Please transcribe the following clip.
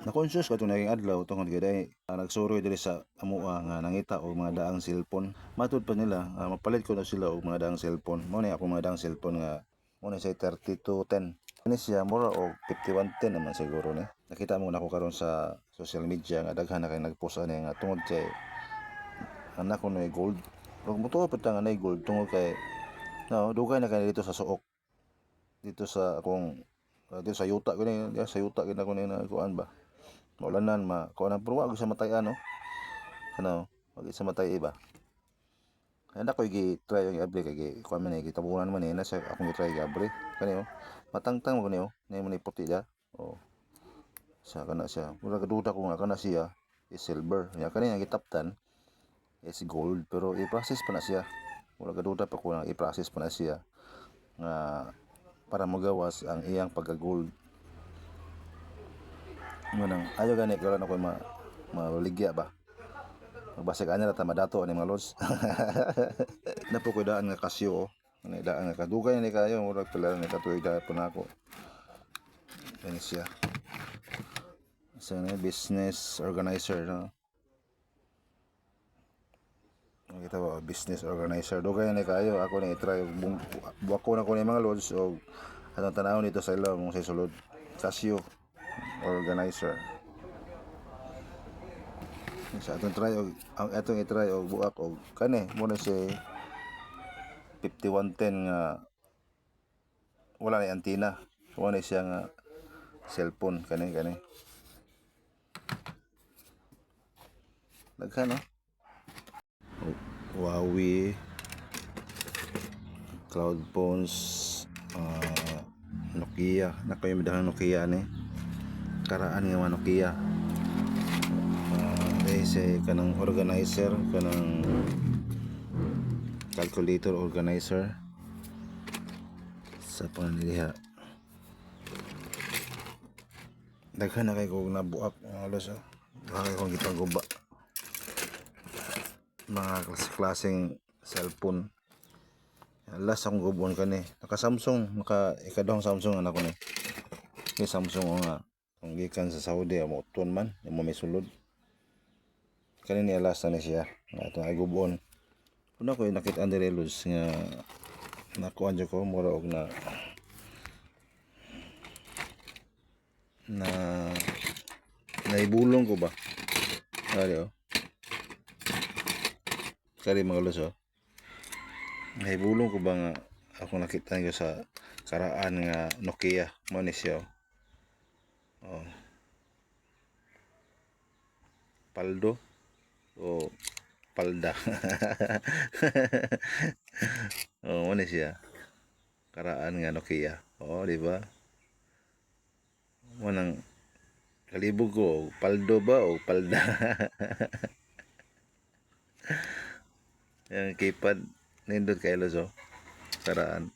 Na-conscious ko itong naging adlaw tungkol kay nagsuroy diri sa amua nga nangita og mga daang cellphone. Matud pa nila mapalit ko na sila og mga daang cellphone. Mao ni ako mga daang cellphone nga mo ni say 3210. Ini siya mura og 5110 naman siguro ni. Nakita mo na ako karon sa social media nga daghan na kay nagpost ani nga tungod kay anak ko na gold. Ug mutuo pa ta nga na gold tungod kay dugay na kay dito sa suok. Dito sa akong dito sa yuta ko ni, sa yuta gid ako ni na kuan ba. Maulanan kuan pero wag sa matay ano. Wag sa matay iba. Kaya ko gi-try yung abri kay kuan man gitabunan man na sa akong gi-try abri. Kani matangtang mo kani nay mo ni puti da. Sa kana siya. Mura kaduda ko nga kana siya is silver. Ya kani nga gitaptan is gold pero i-process pa na siya. Mura kaduda pa ko nga i-process pa na siya nga para magawas ang iyang pagka-gold. Manang ayo gani karon ako maligya ba. Magbasig ana ta madato ani mga lods. Napo ko daan nga Casio. Ani daan nga kadugay ni kayo murag pala ni katuig da po nako. Ani siya. Sa business organizer no. Kita ba business organizer dugay ni kayo ako ni try buwak ko na ko ni mga lods og atong tanaw nito sa ilo mong sa sulod Casio organizer. Sa atong try og ang atong i-try og buak og kani mo na si 5110 nga wala na antenna. Mo na siya nga cellphone kani. Daghan no. Huawei cloud phones Nokia nakayo midang Nokia ni karaan nga mga Nokia say kanang organizer kanang calculator organizer sa paniliha daghan na kay kog nabuak alos kay kong gipaguba mga klaseng cellphone. Last akong gubon kani naka Samsung ikadong Samsung anak ko ni kay Samsung nga kung gikan sa Saudi mo tuon man mo may sulod kani ni last na siya nga atong gubon una ko nakita andre luz nga nakuan jud ko mura og na naibulong ko ba kari mga luz naibulong ko ba nga ako nakita ko sa karaan nga Nokia mo ni siya paldo o palda mo ni siya karaan nga Nokia di ba mo nang kalibog ko paldo ba o palda yung keypad nindot kay Lozo karaan